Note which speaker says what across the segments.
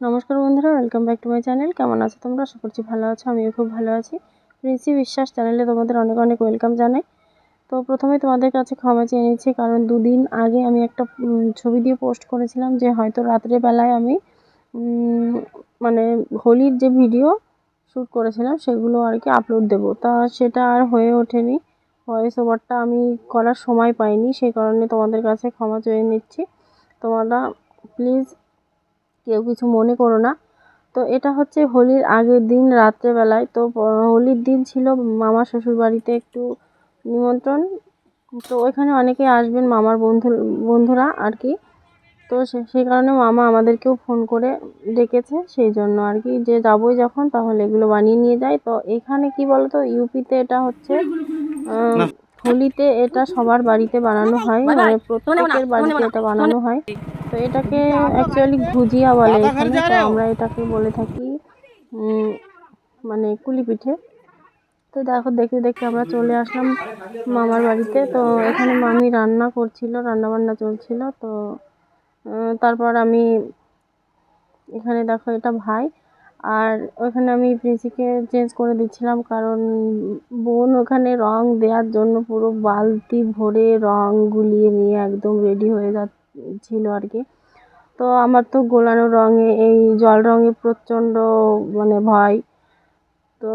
Speaker 1: নমস্কার বন্ধুরা, welcome back to my channel. কেমন আছো তোমরা? আশা করছি ভালো আছো। আমিও খুব ভালো আছি। প্রিন্সি বিশ্বাস চ্যানেলে তোমাদের অনেক অনেক ওয়েলকাম জানাই। তো প্রথমে তোমাদের কাছে ক্ষমা চেয়ে নিচ্ছি, কারণ দুদিন আগে আমি একটা ছবি দিয়ে পোস্ট করেছিলাম যে হয়তো রাত্রেবেলায় আমি মানে হোলির যে ভিডিও শ্যুট করেছিলাম সেগুলো আর কি আপলোড দেবো। তা সেটা আর হয়ে ওঠেনি। ভয়েস ওভারটা আমি করার সময় পাইনি, সেই কারণে তোমাদের কাছে ক্ষমা চেয়ে নিচ্ছি। তোমরা প্লিজ কেউ কিছু মনে করো না। তো এটা হচ্ছে হোলির আগের দিন রাত্রেবেলায়। তো হোলির দিন ছিল মামার শ্বশুরবাড়িতে একটু নিমন্ত্রণ। তো ওইখানে অনেকেই আসবেন, মামার বন্ধুরা আর কি। তো সেই কারণে মামা আমাদেরকেও ফোন করে ডেকেছে, সেই জন্য আর কি যে যাবোই যখন তাহলে এগুলো বানিয়ে নিয়ে যাই। তো এখানে কি বলতো, ইউপিতে এটা হচ্ছে হোলিতে এটা সবার বাড়িতে বানানো হয়, মানে প্রত্যেকের বাড়িতে এটা বানানো হয়। তো এটাকে অ্যাকচুয়ালি গুজিয়া বলে এখানে, তো আমরা এটাকে বলে থাকি মানে কুলি পিঠে। তো দেখো, দেখতে দেখতে আমরা চলে আসলাম মামার বাড়িতে। তো এখানে মামি রান্না করছিল, রান্না বান্না চলছিল। তো তারপর আমি এখানে দেখো, এটা ভাই, আর ওখানে আমি প্রিন্সিকে চেঞ্জ করে দিচ্ছিলাম, কারণ বোন ওখানে রং দেওয়ার জন্য পুরো বালতি ভরে রং গুলিয়ে নিয়ে একদম রেডি হয়ে যাচ্ছিল আর কি। তো আমার তো গোলানো রঙে, এই জল রঙে প্রচণ্ড মানে ভয়। তো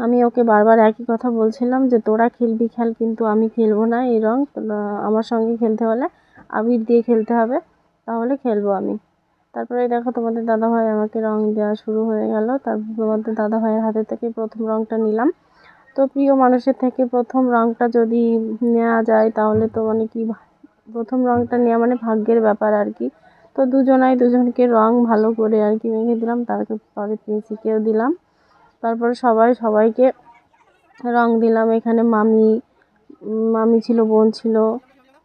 Speaker 1: আমি ওকে বারবার একই কথা বলছিলাম যে তোরা খেলবি খেল, কিন্তু আমি খেলবো না এই রং। আমার সঙ্গে খেলতে হলে আবির দিয়ে খেলতে হবে, তাহলে খেলবো আমি। তারপরে দেখো, তোমাদের দাদাভাই আমাকে রং দেওয়া শুরু হয়ে গেল। তারপর তোমাদের দাদাভাইয়ের হাতে থেকে প্রথম রংটা নিলাম। তো প্রিয় মানুষের থেকে প্রথম রংটা যদি নেওয়া যায় তাহলে তো মানে কি, প্রথম রংটা নেওয়া মানে ভাগ্যের ব্যাপার আর কি। তো দুজনকে রং ভালো করে আর কি মেখে দিলাম, তারপরে প্রিন্সিকেও দিলাম। তারপরে সবাইকে রং দিলাম। এখানে মামি ছিল, বোন ছিল,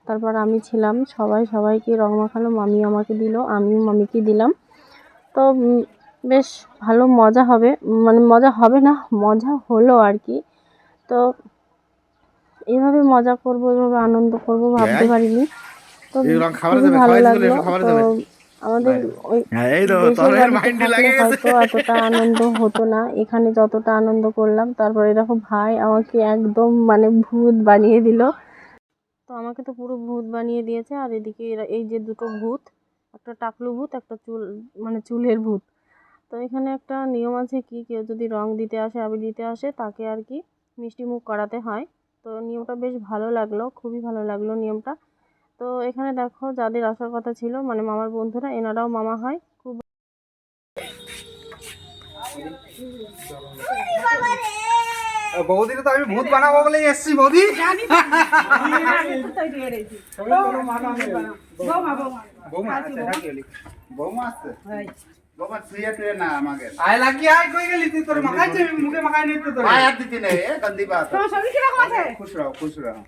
Speaker 1: তারপর আমি ছিলাম। সবাইকে রং মাখালো। মামি আমাকে দিল, আমিও মামিকে দিলাম। তো বেশ ভালো মজা হবে, মানে মজা হবে না, মজা হলো আর কি। তো এইভাবে মজা করবো, এইভাবে আনন্দ করবো ভাবতে পারিনি। তো খুবই ভালো লাগলো। তো আমাদের ওই দেশের বাড়িতে থাকলে হয়তো এতটা আনন্দ হতো না, এখানে যতটা আনন্দ করলাম। তারপরে দেখো, ভাই আমাকে একদম মানে ভূত বানিয়ে দিল। তো আমাকে তো পুরো ভূত বানিয়ে দিয়েছে। আর এদিকে এরা, এই যে দুটো ভূত, একটা টাকলু ভূত, একটা মানে চুলের ভূত। তো এখানে একটা নিয়ম আছে কি, কেউ যদি রং দিতে আসে, আবির দিতে আসে, তাকে আর কি মিষ্টি মুখ করাতে হয়। তো নিয়মটা বেশ ভালো লাগলো, খুবই ভালো লাগলো নিয়মটা। তো এখানে দেখো, যাদের আসার কথা ছিল মানে মামার বন্ধুরা, এনারাও মামা হয় খুব।
Speaker 2: বৌদি তো আমি ভূত বানাবো বলেই এসছি। বৌদি বৌমা আসছে, বৌমা শুয়ে টুয়ে না আমাকে আয় লাগি। আয় কই গেলি তুই? তোর মাখাইছে মুখে মাখাই নিতে তোর আয় আর দিতে নেই। গন্দি বাত। তোমার শরীর কি রকম আছে? খুশ রও।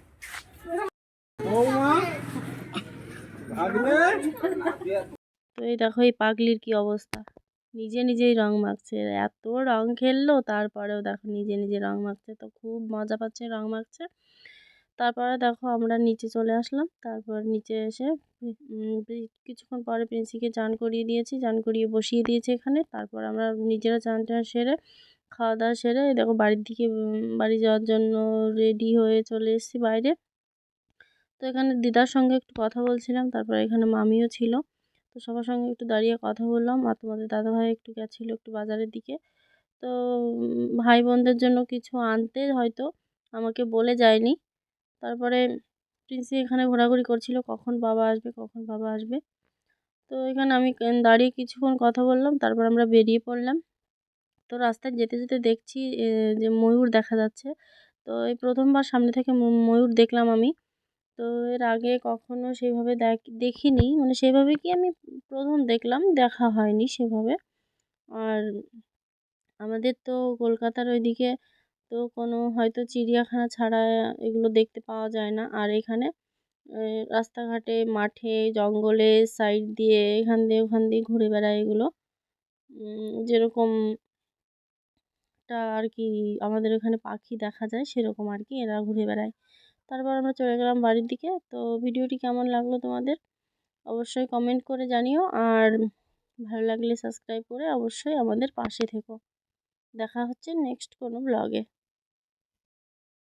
Speaker 2: বৌমা ভাগলে।
Speaker 1: তো এই দেখো, এই পাগলির কি অবস্থা, নিজেই রং মাখছে। এত রং খেললো, তারপরেও দেখো নিজে রং মাখছে। তো খুব মজা পাচ্ছে রং মাখছে। তারপরে দেখো আমরা নিচে চলে আসলাম। তারপর নিচে এসে কিছুক্ষণ পরে প্রিন্সিকে চান করিয়ে দিয়েছি, চান করিয়ে বসিয়ে দিয়েছি এখানে। তারপর আমরা নিজেরা চান সেরে, খাওয়া দাওয়া সেরে দেখো বাড়ির দিকে, বাড়ি যাওয়ার জন্য রেডি হয়ে চলে এসেছি বাইরে। তো এখানে দিদার সঙ্গে একটু কথা বলছিলাম, তারপর এখানে মামিও ছিল। তো সবার সঙ্গে একটু দাঁড়িয়ে কথা বললাম। আর তোমাদের দাদাভাই একটু গেছিলো একটু বাজারের দিকে। তো ভাই বোনদের জন্য কিছু আনতে হয়তো, আমাকে বলে যায়নি। তারপরে প্রিন্সি এখানে ঘোরাঘুরি করছিল, কখন বাবা আসবে, কখন বাবা আসবে। তো এখানে আমি দাঁড়িয়ে কিছুক্ষণ কথা বললাম, তারপর আমরা বেরিয়ে পড়লাম। তো রাস্তায় যেতে যেতে দেখছি যে ময়ূর দেখা যাচ্ছে। তো এই প্রথমবার সামনে থেকে ময়ূর দেখলাম আমি। তো এর আগে কখনো সেভাবে দেখিনি, মানে সেভাবে কি আমি প্রথম দেখলাম, দেখা হয়নি সেভাবে। আর আমাদের তো কলকাতার ওইদিকে তো কোনো হয়তো চিড়িয়াখানা ছাড়া এগুলো দেখতে পাওয়া যায় না। আর এখানে রাস্তাঘাটে, মাঠে, জঙ্গলে সাইড দিয়ে এখান দিয়ে ওখান দিয়ে ঘুরে বেড়ায় এগুলো। যেরকম আর কি আমাদের ওখানে পাখি দেখা যায়, সেরকম আর কি এরা ঘুরে বেড়ায়। তারপর আমরা চলে গেলাম বাড়ির দিকে। তো ভিডিওটি কেমন লাগলো তোমাদের অবশ্যই কমেন্ট করে জানিও। আর ভালো লাগলে সাবস্ক্রাইব করে অবশ্যই আমাদের পাশে থেকো। দেখা হচ্ছে নেক্সট কোনো ব্লগে।